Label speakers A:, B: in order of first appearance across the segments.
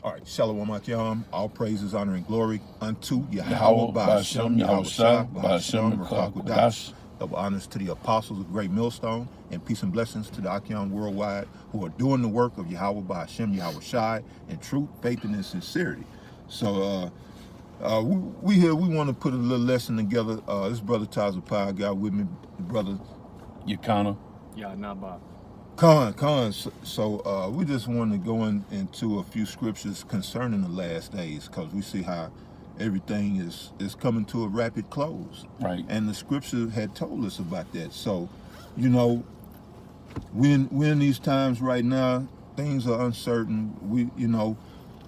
A: All right, Shalom Akyam, all praises, honor, and glory unto
B: YAHAWAH,
A: Yahawah,
B: SHAM,
A: YAHAWASHI,
B: SHAM,
A: QADASH. Double honors to the apostles of Great Millstone, and peace and blessings to the Akyam worldwide who are doing the work of Yahawah, SHAM, YAHAWASHI, in truth, faith, and in sincerity. So, we here, we want to put a little lesson together. This brother Taza Pai got with me, brother
B: Yakana.
C: Yeah, not Bob.
A: Khan. So we just want to go into a few scriptures concerning the last days, because we see how everything is coming to a rapid close.
B: Right.
A: And the scripture had told us about that. So, you know, we're in these times right now, things are uncertain.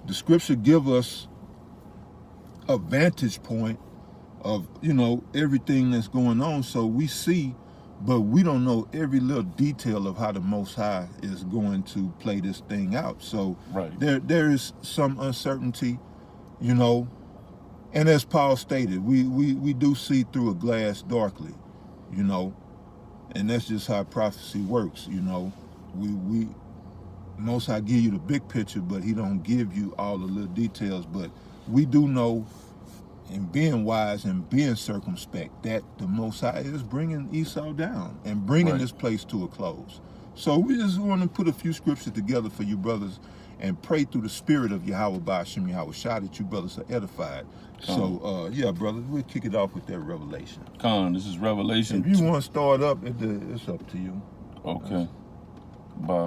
A: The scripture give us a vantage point of, everything that's going on. So we see, but we don't know every little detail of how the Most High is going to play this thing out. So
B: right.
A: there is some uncertainty, and as Paul stated, we do see through a glass darkly, and that's just how prophecy works. We Most High give you the big picture, but he don't give you all the little details. But we do know, and being wise and being circumspect, that the Most High is bringing Esau down and bringing this place to a close. So we just want to put a few scriptures together for you brothers and pray through the spirit of Yahawah by Hashem Yahawashai that you brothers are edified. So, yeah, brothers, we'll kick it off with that revelation.
B: This is Revelation.
A: If you want to start up, it's up to you.
B: Okay.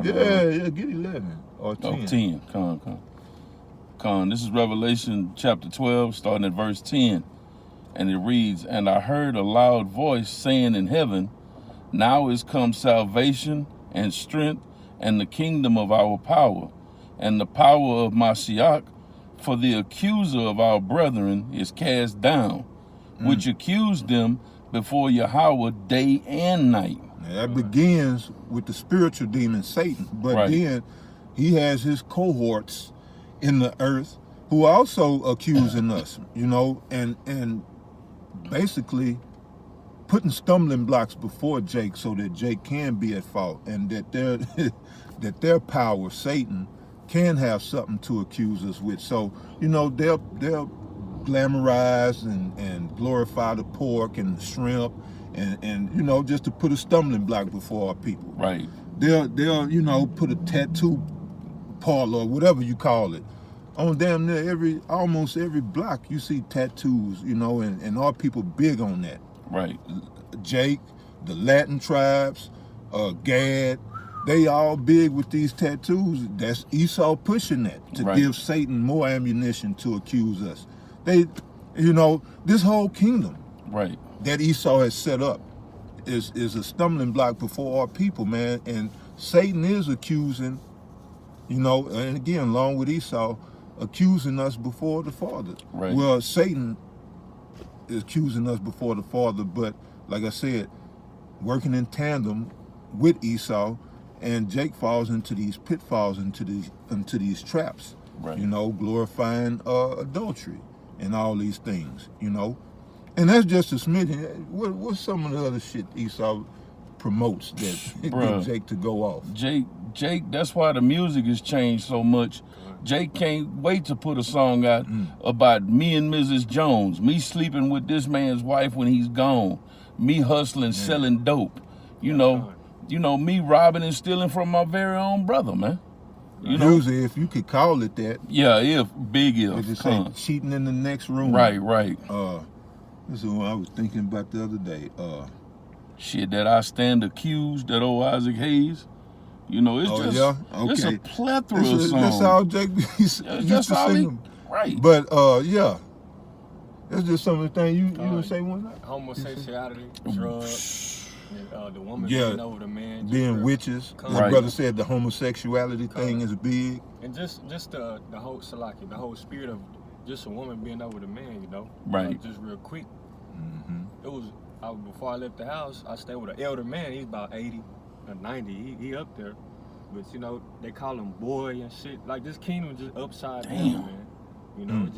A: Yeah, get 11 or 10.
B: Oh, 10. This is Revelation chapter 12, starting at verse 10. And it reads, "And I heard a loud voice saying in heaven, Now is come salvation and strength and the kingdom of our power and the power of Mashiach, for the accuser of our brethren is cast down, which accused them before Yahawah day and night."
A: Now, that begins with the spiritual demon Satan, but then he has his cohorts in the earth who are also accusing us, and basically putting stumbling blocks before Jake so that Jake can be at fault, and that their power, Satan, can have something to accuse us with. So, they'll glamorize and glorify the pork and the shrimp and just to put a stumbling block before our people.
B: Right.
A: They'll put a tattoo parlor or whatever you call it on damn near almost every block. You see tattoos, and our people big on that.
B: Right.
A: Jake, the Latin tribes, Gad, they all big with these tattoos. That's Esau pushing that to give Satan more ammunition to accuse us. This whole kingdom that Esau has set up is a stumbling block before our people, man. And Satan is accusing, and again, along with Esau, accusing us before the Father.
B: Right.
A: Well, Satan is accusing us before the Father, but like I said, working in tandem with Esau, and Jake falls into these pitfalls, into these traps.
B: Right.
A: Glorifying adultery and all these things. And that's just a smidgen. What's some of the other shit Esau promotes that get Jake to go off?
B: Jake, that's why the music has changed so much. Jake can't wait to put a song out about me and Mrs. Jones, me sleeping with this man's wife when he's gone, me hustling, selling dope, me robbing and stealing from my very own brother, man.
A: Usually, if you could call it that.
B: Yeah, big if.
A: They just say cheating in the next room.
B: Right.
A: This is what I was thinking about the other day.
B: Shit, that I stand accused, that old Isaac Hayes. It's a plethora of songs.
A: That's how Jake used to sing them.
B: Right.
A: But, that's just some of the things you would say one night.
C: Homosexuality, drugs, the woman being over the man.
A: Being witches. My brother said the homosexuality thing is big.
C: And just the whole salaki, the whole spirit of just a woman being over the man,
B: Right.
C: Just real quick. It was, before I left the house, I stayed with an elder man. He's about 80 or 90. He up there. But, they call him boy and shit. Like, this kingdom just upside down, man.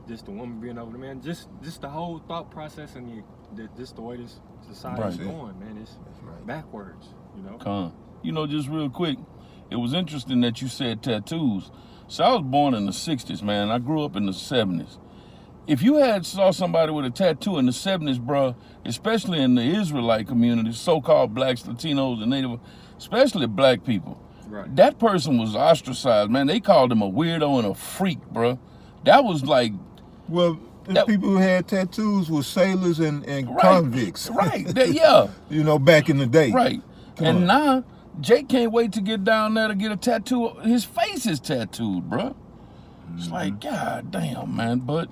C: Just the woman being over the man. Just the whole thought process and just the way this society is going, man. It's backwards,
B: Just real quick. it was interesting that you said tattoos. So I was born in the 60s, man. I grew up in the 70s. If you saw somebody with a tattoo in the 70s, bro, especially in the Israelite community, so-called blacks, Latinos, and Native, especially black people,
C: Right.
B: that person was ostracized, man. They called him a weirdo and a freak, bro. That was like...
A: Well, the people who had tattoos were sailors and
B: Right,
A: convicts.
B: right, yeah.
A: You know, back in the day.
B: Right. And now, Jake can't wait to get down there to get a tattoo. His face is tattooed, bro. It's like, God damn, man. But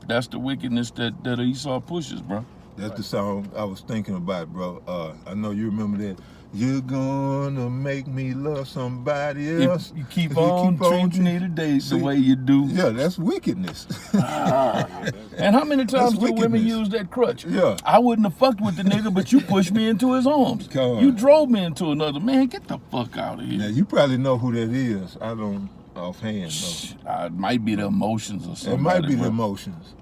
B: that's the wickedness that Esau pushes, bro.
A: That's the song I was thinking about, bro. I know you remember that. You're gonna make me love somebody else.
B: If you keep on treating me today the way you do.
A: Yeah, that's wickedness.
B: And how many times do women use that crutch?
A: Yeah.
B: I wouldn't have fucked with the nigga, but you pushed me into his arms. You drove me into another. Man, get the fuck out of here.
A: Now, you probably know who that is. I don't offhand know.
B: It might be the emotions or something.
A: It might be the emotions.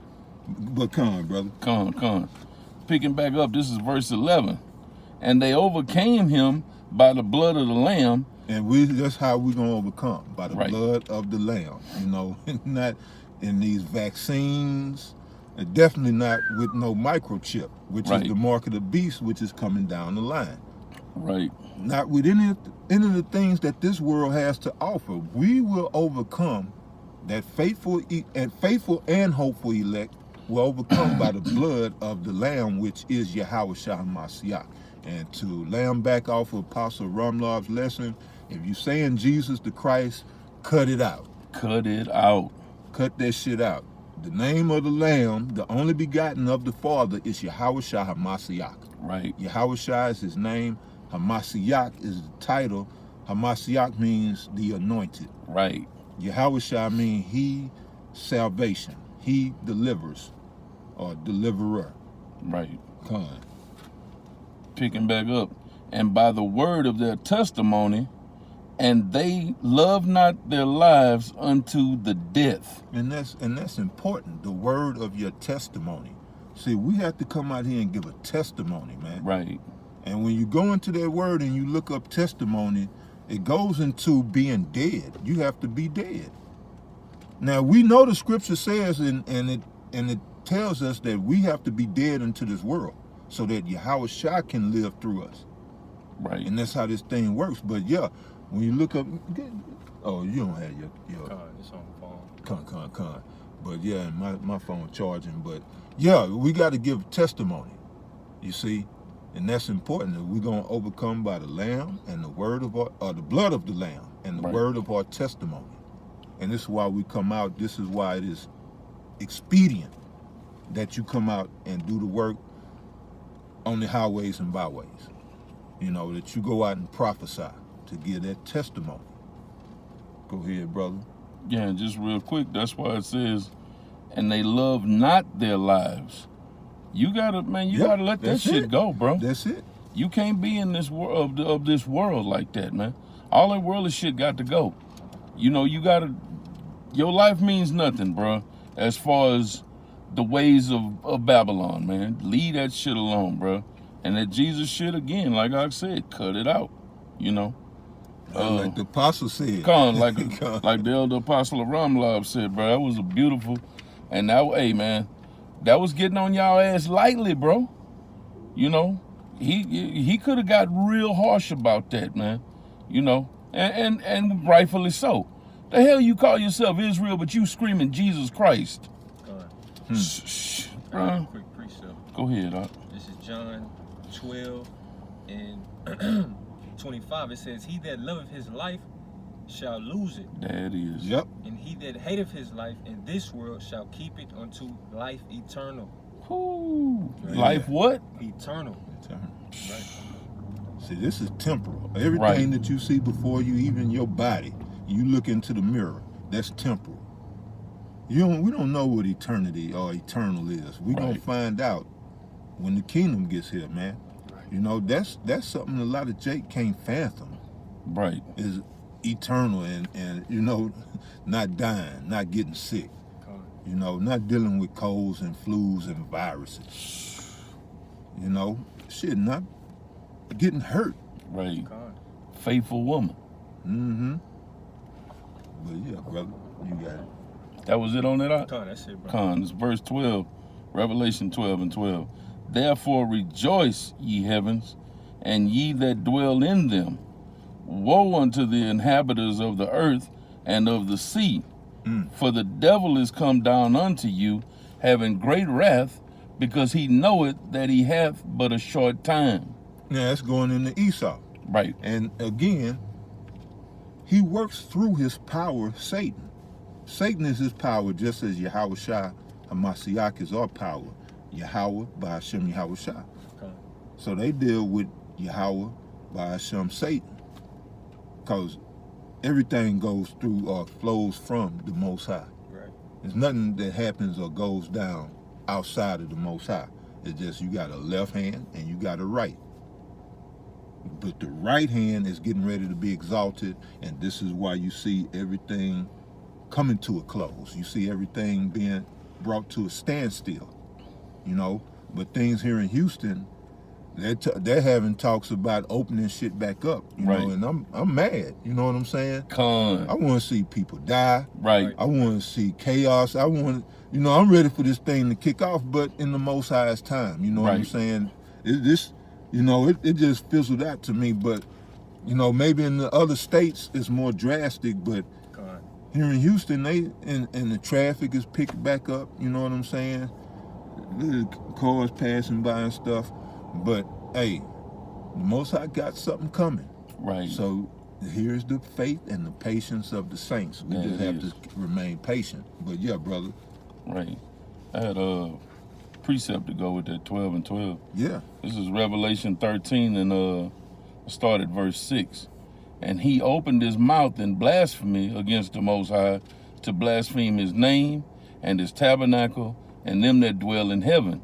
A: But come on, brother.
B: Come on. Picking back up, this is verse 11. And they overcame him by the blood of the Lamb.
A: And that's how we're going to overcome, by the blood of the Lamb. You know, not in these vaccines, and definitely not with no microchip, which is the mark of the beast, which is coming down the line.
B: Right.
A: Not with any of the things that this world has to offer. We will overcome that faithful and hopeful elect will overcome by the blood of the Lamb, which is YAHAWASHI. And to lamb back off of Apostle Ramlav's lesson, if you saying Jesus the Christ, cut it out.
B: Cut it out.
A: Cut that shit out. The name of the Lamb, the only begotten of the Father, is YAHAWASHI HaMashiach.
B: Right.
A: YAHAWASHI is his name. HaMashiach is the title. HaMashiach means the anointed.
B: Right.
A: YAHAWASHI means he salvation. He delivers or deliverer.
B: Right.
A: Come on.
B: Picking back up. And by the word of their testimony, and they love not their lives unto the death.
A: And that's important, the word of your testimony. See, we have to come out here and give a testimony, man.
B: Right.
A: And when you go into that word and you look up testimony, it goes into being dead. You have to be dead. Now, we know the scripture says, and it tells us that we have to be dead unto this world so that YAHAWASHI can live through us.
B: Right.
A: And that's how this thing works. But yeah, when you look up, oh, you don't have your
C: it's on the phone.
A: Con. But yeah, my phone charging. But yeah, we got to give testimony, you see, and that's important. That we're gonna overcome by the Lamb and the word of the blood of the Lamb and the word of our testimony. And this is why we come out. This is why it is expedient that you come out and do the work on the highways and byways. You know, that you go out and prophesy to give that testimony. Go ahead, brother.
B: Yeah, just real quick, that's why it says, and they love not their lives. You gotta, man, you gotta let that shit go, bro.
A: That's it.
B: You can't be in this world of this world like that, man. All that worldly shit got to go. You know, you gotta, your life means nothing, bro, as far as the ways of Babylon, man. Leave that shit alone, bro. And that Jesus shit, again, like I said, cut it out, you know.
A: Like the apostle said.
B: Like the elder apostle of Ramlav said, bro, that was a beautiful, and that, hey, man, that was getting on y'all ass lightly, bro. You know, he could have got real harsh about that, man. You know, and rightfully so. The hell you call yourself Israel, but you screaming Jesus Christ? Shh, bro.
C: Quick precept.
B: Go ahead,
C: This is John 12 and 25. It says, "He that loveth his life shall lose it.
B: That is.
A: Yep.
C: And he that hateth his life in this world shall keep it unto life eternal."
B: Whoo.
A: Yeah.
B: Life what?
C: Eternal.
A: Right. See, this is temporal. Everything that you see before you, even your body, you look into the mirror, that's temporal. We don't know what eternity or eternal is. We're gonna find out when the kingdom gets here, man. You know, that's something a lot of Jake can't fathom.
B: Right.
A: Is eternal and you know, not dying, not getting sick. You know, not dealing with colds and flus and viruses. You know, shit, not getting hurt.
B: Right. Faithful woman.
A: Mm-hmm. But yeah, brother, you got it.
B: That was it on that?
C: Con, that's it, bro.
B: Con, it's verse 12, Revelation 12 and 12. Therefore rejoice, ye heavens, and ye that dwell in them. Woe unto the inhabitants of the earth and of the sea, for the devil is come down unto you, having great wrath, because he knoweth that he hath but a short time.
A: Now that's going into Esau.
B: Right.
A: And again, he works through his power, Satan. Satan is his power, just as YAHAWASHI, Hamashiach is our power. Yahawah by Hashem YAHAWASHI.
C: Okay.
A: So they deal with Yahawah by Hashem Satan. Because everything goes through or flows from the Most High.
C: Right.
A: There's nothing that happens or goes down outside of the Most High. It's just you got a left hand and you got a right. But the right hand is getting ready to be exalted, and this is why you see everything coming to a close. You see everything being brought to a standstill, you know. But things here in Houston, they're having talks about opening shit back up, you know. And I'm mad, you know what I'm saying?
B: Con.
A: I want to see people die.
B: Right.
A: I want to see chaos. I want, you know, I'm ready for this thing to kick off, but in the Most High's time, you know what I'm saying? You know, it just fizzled out to me, but, you know, maybe in the other states it's more drastic, but here in Houston, and the traffic is picked back up, you know what I'm saying? The cars passing by and stuff, but, hey, the Most High got something coming.
B: Right.
A: So here's the faith and the patience of the saints. We just have to remain patient. But yeah, brother.
B: Right. I had a precept to go with that 12 and 12.
A: Yeah.
B: This is Revelation 13 and start at verse 6. And he opened his mouth in blasphemy against the Most High, to blaspheme his name and his tabernacle and them that dwell in heaven.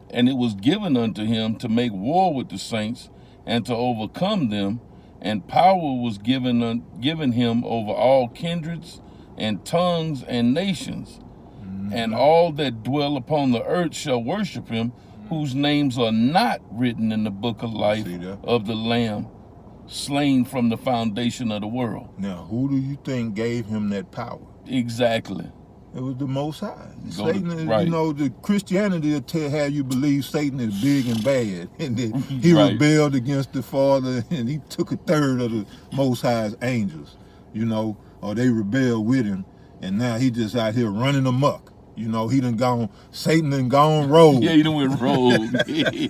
B: And it was given unto him to make war with the saints and to overcome them, and power was given him over all kindreds and tongues and nations. And all that dwell upon the earth shall worship him, whose names are not written in the book of life of the Lamb, slain from the foundation of the world.
A: Now, who do you think gave him that power?
B: Exactly.
A: It was the Most High. Satan, you know, the Christianity will have you believe Satan is big and bad, and that he rebelled against the Father, and he took a third of the Most High's angels, you know, or they rebelled with him, and now he just out here running amok. You know, Satan done gone rogue.
B: Yeah, he done went rogue.
A: He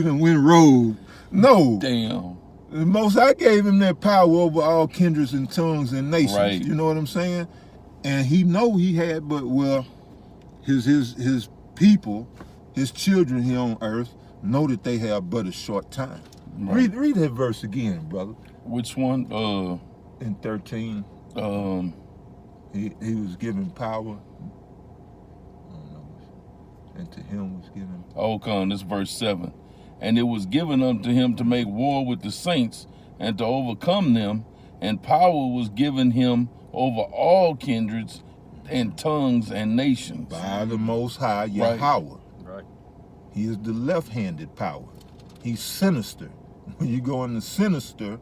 A: done went rogue. No.
B: Damn.
A: The Most High gave him that power over all kindreds and tongues and nations.
B: Right.
A: You know what I'm saying? And he know he had, but well, his people, his children here on earth, know that they have but a short time. Right. Read that verse again, brother.
B: Which one?
A: In 13. He was given power. I don't know. And to him was given.
B: Oh, come, this verse 7. And it was given unto him to make war with the saints and to overcome them, and power was given him over all kindreds and tongues and nations.
A: By the Most High, Yahawah.
C: Right.
A: He is the left-handed power. He's sinister. When you go into sinister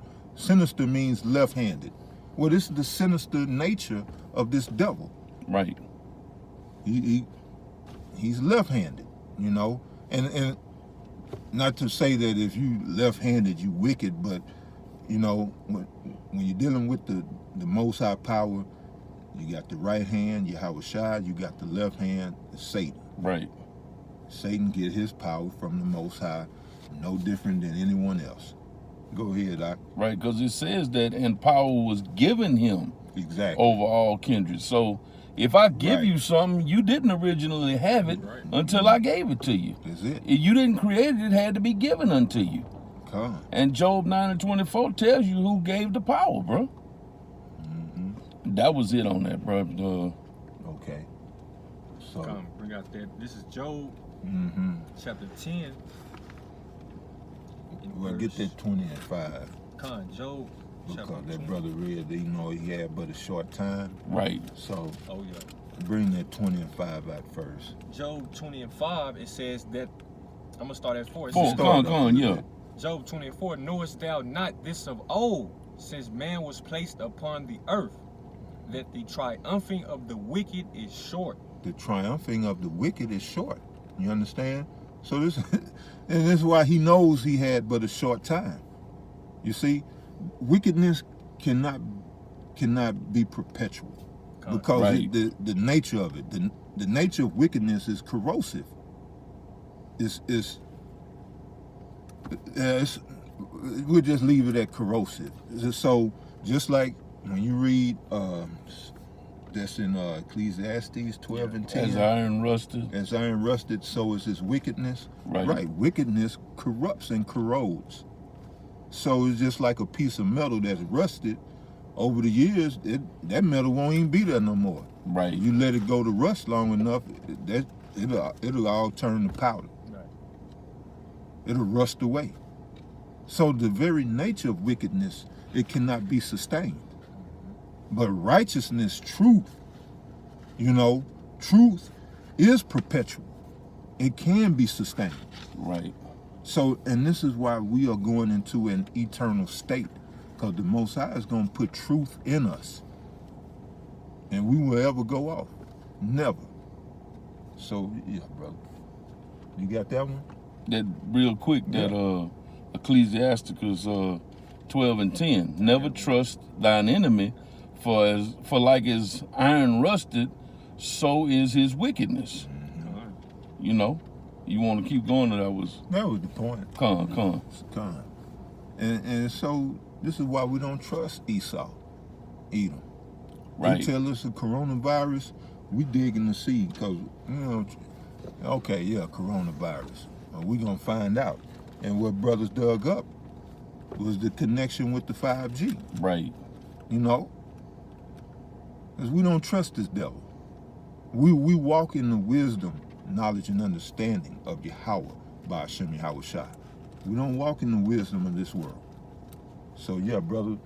A: means left-handed. Well, this is the sinister nature of this devil.
B: Right.
A: He's left-handed, you know, and not to say that if you left-handed you wicked, but you know when you're dealing with the Most High power, you got the right hand, YAHAWASHI, you got the left hand, Satan.
B: Right.
A: Satan get his power from the Most High, no different than anyone else. Go ahead, Doc.
B: Right, because it says that and power was given him over all kindred. So if I give you something, you didn't originally have it until I gave it to you.
A: That's it.
B: If you didn't create it, it had to be given unto you.
A: Come.
B: And Job 9 and 24 tells you who gave the power, bro. That was it on that, bro.
A: Okay. So
C: Come, bring out that. This is Job chapter 10.
A: Well, get that 20 and 5.
C: Con, Job
A: because
C: chapter
A: that
C: 20.
A: brother read, you know, he had but a short time.
B: Right.
A: So
C: Oh yeah.
A: bring that 20 and 5 out first.
C: Job 20 and 5, it says that, I'm going to start at 4. It
B: 4,
C: says,
B: come on, yeah.
C: Job 24, knowest thou not this of old, since man was placed upon the earth, that the triumphing of the wicked is short?
A: The triumphing of the wicked is short. You understand? So this, and this is why he knows he had but a short time. You see, wickedness cannot be perpetual, because
B: Right.
A: the nature of it, the nature of wickedness is corrosive. It's we'll just leave it at corrosive. So just like when you read that's in Ecclesiastes 12 and 10.
B: As iron rusted.
A: As iron rusted, so is his wickedness.
B: Right.
A: Wickedness corrupts and corrodes. So it's just like a piece of metal that's rusted. Over the years, that metal won't even be there no more.
B: Right.
A: You let it go to rust long enough, it'll all turn to powder.
C: Right.
A: It'll rust away. So the very nature of wickedness, it cannot be sustained. But righteousness, truth, truth is perpetual. It can be sustained.
B: Right.
A: So, and this is why we are going into an eternal state, because the Most High is going to put truth in us. And we will ever go off. Never. So, yeah, brother. You got that one?
B: That real quick, that Ecclesiasticus 12 and 10. Never trust thine enemy, for like as iron rusted, so is his wickedness. You know, you want to keep going, that was
A: the point.
B: Con.
A: And so this is why we don't trust Esau, Edom.
B: Right.
A: They tell us the coronavirus, we digging the seed, because, okay, yeah, coronavirus. We're going to find out. And what brothers dug up was the connection with the 5G.
B: Right.
A: Because we don't trust this devil. We walk in the wisdom, knowledge, and understanding of YAHAWAH by SHAM YAHAWASHI. We don't walk in the wisdom of this world. So yeah, brother,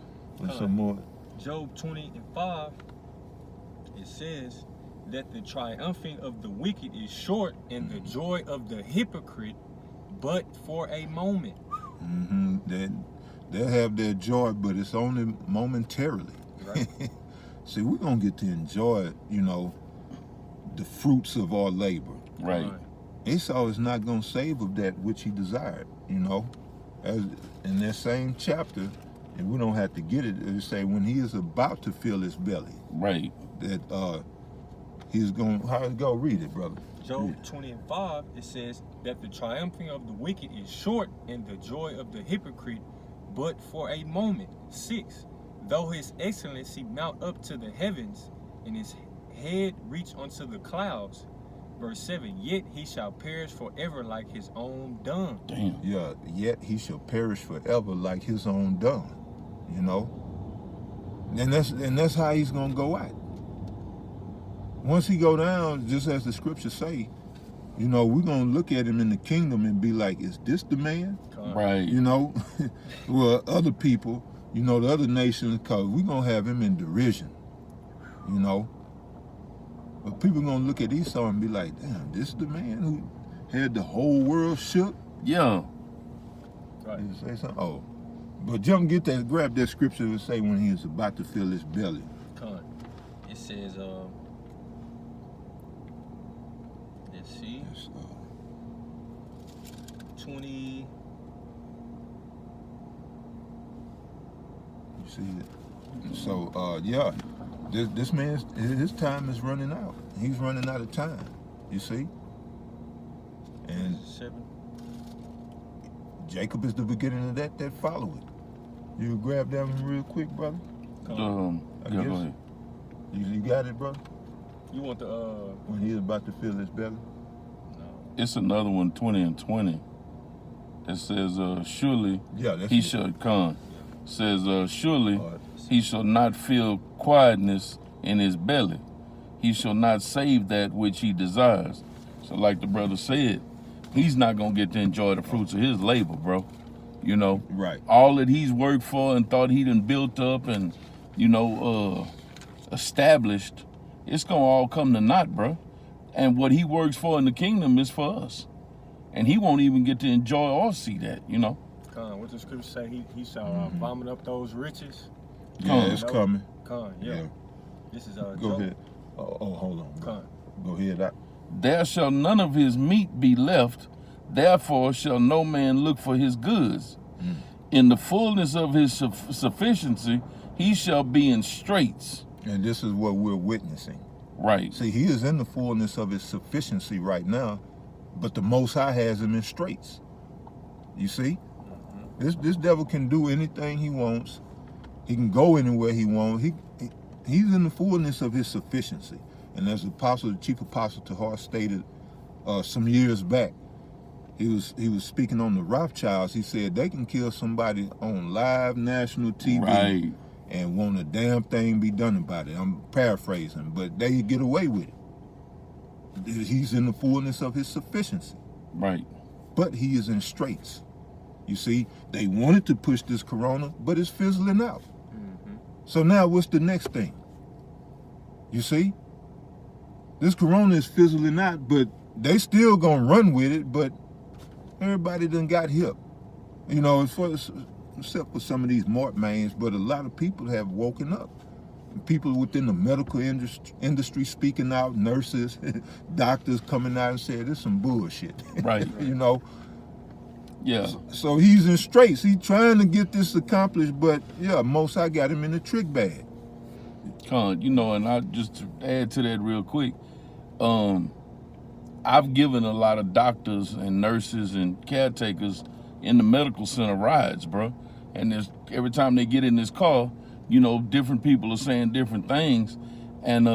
A: and some more.
C: Job 20 and 5, it says that the triumphing of the wicked is short, and the joy of the hypocrite but for a moment.
A: They'll have their joy, but it's only momentarily.
C: Right.
A: See, we're going to get to enjoy, the fruits of our labor.
B: Right.
A: Esau is not going to save of that which he desired, As in that same chapter, and we don't have to get it, it say when he is about to fill his belly.
B: Right.
A: That he's going, how it go? Read it, brother.
C: Job 20 and 5, it says that the triumphing of the wicked is short, and the joy of the hypocrite but for a moment. 6, though his excellency mount up to the heavens, and his head reach unto the clouds. Verse 7, yet he shall perish forever like his own dung.
B: Damn.
A: Yeah, yet he shall perish forever like his own dung. And that's how he's gonna go out. Once he go down, just as the scriptures say, we're gonna look at him in the kingdom and be like, is this the man?
B: Right.
A: Well, other people, the other nations, because we're gonna have him in derision. But people gonna look at Esau and be like, damn, this is the man who had the whole world shook?
B: Yeah.
C: Right.
A: Did you say something? Oh. But jump, grab that scripture and say when he is about to fill his belly.
C: It says, let's see,
A: Yes,
C: 20.
A: you see it? So, yeah, this man's, his time is running out. He's running out of time, you see? And
C: 7.
A: Jacob is the beginning of that follow it. You grab that one real quick, brother? I
B: Yeah,
A: guess.
B: go ahead.
A: You got it, brother?
C: You want the
A: When he's about to fill his belly?
C: no.
B: It's another one, 20 and 20. It says, surely
A: Yeah, that's
B: he
A: it.
B: shall come. Says, surely
A: All right.
B: he shall not feel quietness in his belly. He shall not save that which he desires. So like the brother said, he's not going to get to enjoy the fruits of his labor, bro.
A: Right.
B: All that he's worked for and thought he done built up and, established, it's going to all come to naught, bro. And what he works for in the kingdom is for us. And he won't even get to enjoy or see that,
C: What the scripture say? He shall vomit up those riches.
A: Yeah, it's coming.
C: Yeah. This is
A: Go ahead. Oh, hold on. Go ahead.
B: There shall none of his meat be left, therefore shall no man look for his goods. In the fullness of his sufficiency, he shall be in straits.
A: And this is what we're witnessing.
B: Right.
A: See, he is in the fullness of his sufficiency right now, but the Most High has him in straits. You see? This devil can do anything he wants. He can go anywhere he wants. He's in the fullness of his sufficiency. And as the chief apostle Tahar stated some years back, he was speaking on the Rothschilds. He said they can kill somebody on live national TV and won't a damn thing be done about it. I'm paraphrasing, but they get away with it. He's in the fullness of his sufficiency.
B: Right.
A: But he is in straits. You see, they wanted to push this corona, but it's fizzling out. So now what's the next thing? You see? This corona is fizzling out, but they still gonna run with it, but everybody done got hip. You know, except for some of these Mortmains, but a lot of people have woken up. People within the medical industry speaking out, nurses, doctors coming out and saying this is some bullshit.
B: Right.
A: You know?
B: Yeah.
A: So he's in straits. He's trying to get this accomplished, but yeah, Most High got him in the trick bag.
B: You know, and I just to add to that real quick, I've given a lot of doctors and nurses and caretakers in the medical center rides, bro. And every time they get in this car, you know, different people are saying different things. And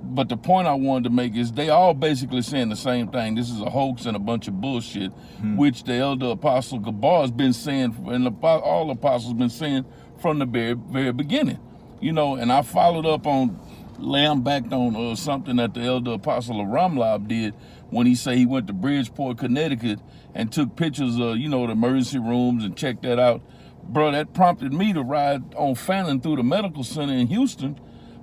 B: but the point I wanted to make is they all basically saying the same thing. This is a hoax and a bunch of bullshit, which the elder apostle Gabar has been saying, and all apostles been saying from the very beginning. You know, and I followed up on, backed on something that the elder apostle of Ramlab did when he said he went to Bridgeport, Connecticut, and took pictures of, you know, the emergency rooms and checked that out. Bro, that prompted me to ride on Fannin through the medical center in Houston.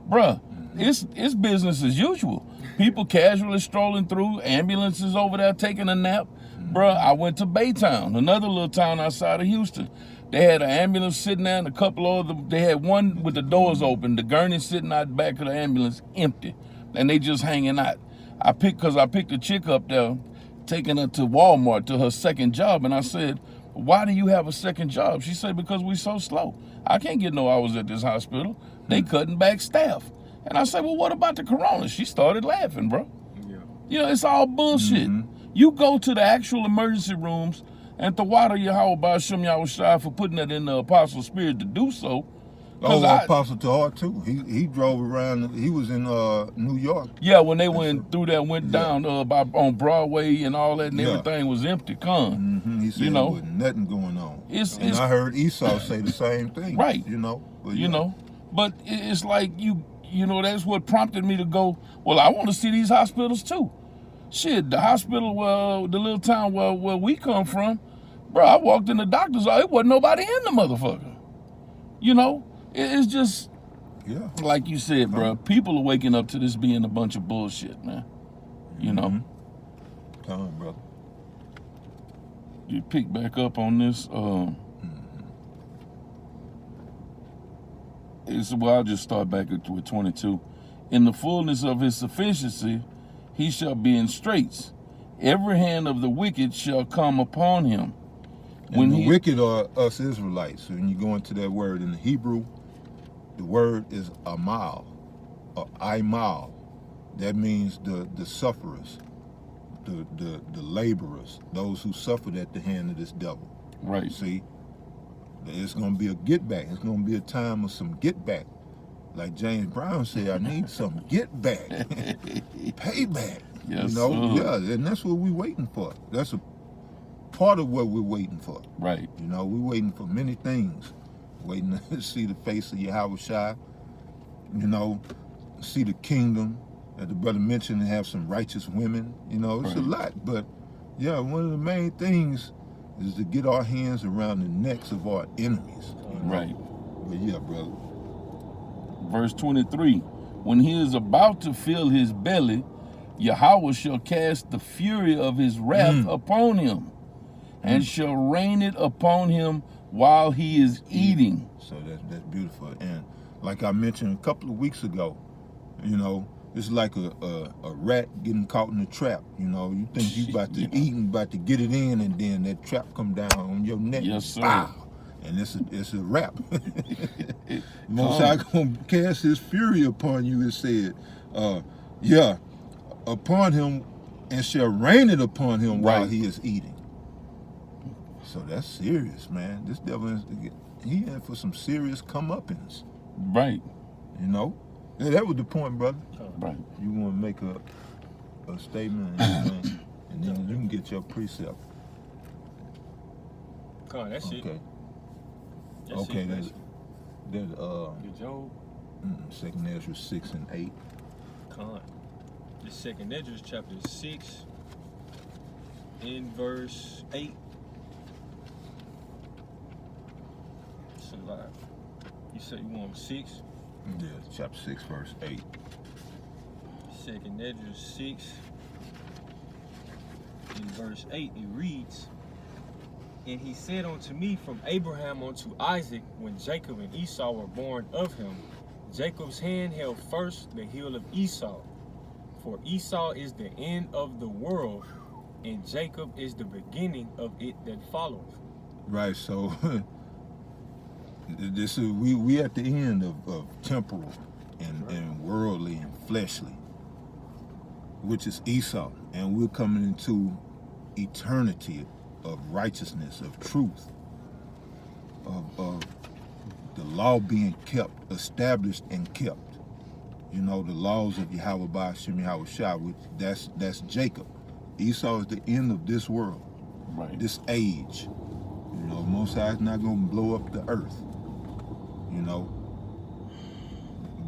B: Bruh, it's business as usual. People casually strolling through, ambulances over there taking a nap. Bruh, I went to Baytown, another little town outside of Houston. They had an ambulance sitting there and a couple of them. They had one with the doors open, the gurney sitting out the back of the ambulance empty, and they just hanging out. I picked a chick up there, taking her to Walmart to her second job, and I said, why do you have a second job? She said, because we so slow. I can't get no hours at this hospital. They cutting back staff. And I said, well, what about the corona? She started laughing, bro. Yeah. You know, it's all bullshit. You go to the actual emergency rooms, and the water YAHAWAH YAHAWASHI for putting that in the apostle's spirit to do so.
A: Apostle Tahar too. He drove around. He was in New York.
B: Yeah, when they went down on Broadway and all that, and everything was empty.
A: He said there was nothing going on. And I heard Esau say the same thing.
B: Right.
A: You know. But,
B: but it's like you know, that's what prompted me to go. Well, I want to see these hospitals too. Shit, the hospital, the little town where we come from, bro. I walked in the doctor's office. It wasn't nobody in the motherfucker. You know. It's just, like you said, bro, people are waking up to this being a bunch of bullshit, man. You know?
A: Come on, brother.
B: You pick back up on this. I'll just start back with 22. In the fullness of his sufficiency, he shall be in straits. Every hand of the wicked shall come upon him.
A: And the wicked are us Israelites. When you go into that word in the Hebrew, the word is amal, or imal. That means the sufferers, the laborers, those who suffered at the hand of this devil.
B: Right.
A: See, it's going to be a get back. It's going to be a time of some get back. Like James Brown said, I need some get back, payback.
B: Yes,
A: you know, and that's what we're waiting for. That's a part of what we're waiting for.
B: Right.
A: You know, we're waiting for many things. Waiting to see the face of YAHAWASHI, you know, see the kingdom that the brother mentioned, and have some righteous women. You know, it's a lot. But yeah, one of the main things is to get our hands around the necks of our enemies. You know?
B: Right.
A: But yeah, brother.
B: Verse 23, when he is about to fill his belly, Yahweh shall cast the fury of his wrath upon him, and shall rain it upon him while he is eating.
A: So that's beautiful. And like I mentioned a couple of weeks ago, you know, it's like a rat getting caught in a trap. You know, you think you about to eat and about to get it in, and then that trap come down on your neck.
B: Yes, sir.
A: Bow. And it's a wrap. Most High gonna cast his fury upon you, it said. Upon him, and shall rain it upon him while he is eating. So that's serious, man. This devil he in for some serious comeuppance.
B: Right.
A: You know? Yeah, that was the point, brother.
B: Right.
A: You want to make a statement and then you can get your precept.
C: Come on, that's it.
A: Okay.
C: That's
A: Okay,
C: it,
A: that's
C: the Job.
A: 2nd Ezra 6 and 8.
C: Con. The 2nd Ezra chapter 6 in verse 8. Survive. You said you want 6?
A: Yeah, chapter 6, verse 8.
C: 2nd Ezra 6 in verse 8 it reads, and he said unto me, from Abraham unto Isaac, when Jacob and Esau were born of him, Jacob's hand held first the heel of Esau. For Esau is the end of the world, and Jacob is the beginning of it that followeth.
A: Right, so this is we at the end of temporal and worldly and fleshly, which is Esau, and we're coming into eternity of righteousness, of truth, of the law being kept, established and kept. You know, the laws of YAHAWASHI, which that's Jacob. Esau is the end of this world,
B: Right.
A: this age. You know, Most High is not going to blow up the earth. You know,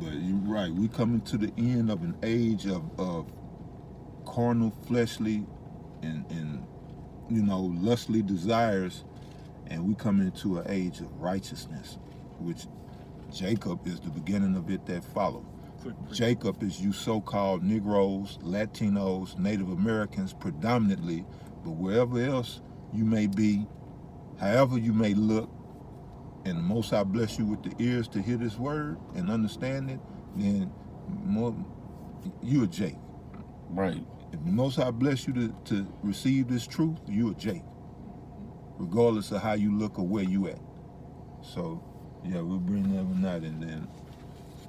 A: but you're right. We coming to the end of an age of carnal, fleshly, and you know, lustly desires, and we come into an age of righteousness, which Jacob is the beginning of it that follow. Jacob is you so-called Negroes, Latinos, Native Americans predominantly, but wherever else you may be, however you may look, and the Most High bless you with the ears to hear this word and understand it, then you a Jake.
B: Right.
A: If the Most High bless you to receive this truth, you a Jake, regardless of how you look or where you at. So, yeah, we'll bring that one out, and then,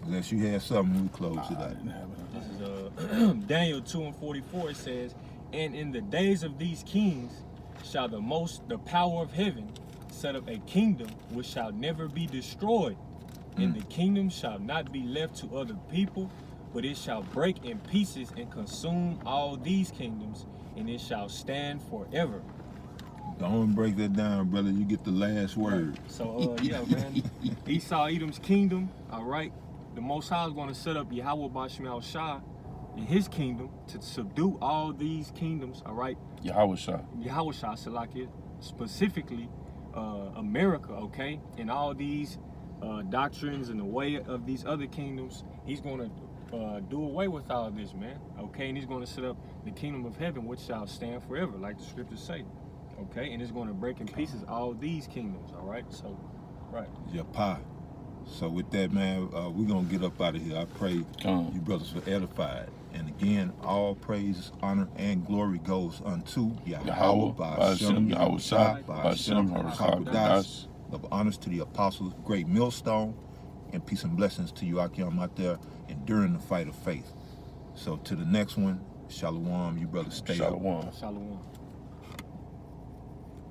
A: unless you have something, we close it out.
C: This is Daniel 2 and 44. It says, and in the days of these kings shall the power of heaven set up a kingdom which shall never be destroyed, and the kingdom shall not be left to other people, but it shall break in pieces and consume all these kingdoms, and it shall stand forever.
A: Don't break that down, brother. You get the last word.
C: So, yeah, man. Esau, Edom's kingdom, all right? The Most High is going to set up YAHAWASHI in his kingdom to subdue all these kingdoms, all right?
B: YAHAWASHI.
C: YAHAWASHI, Salakia, specifically America, okay? And all these doctrines and the way of these other kingdoms, he's going to do away with all this, man, okay? And he's going to set up the kingdom of heaven, which shall stand forever, like the scriptures say, okay? And it's going to break in pieces all these kingdoms, all right? So, right.
A: Yapa. So with that, man, we're going to get up out of here. I pray you brothers were edified. And again, all praise, honor, and glory goes unto Yahawah, by Shem, Yahawashi, by Shem, QADASH. Of honors to the apostles, great millstone, and peace and blessings to you out there enduring the fight of faith. So to the next one, Shalom, you brothers stay up.
B: Shalom.
C: Shalom.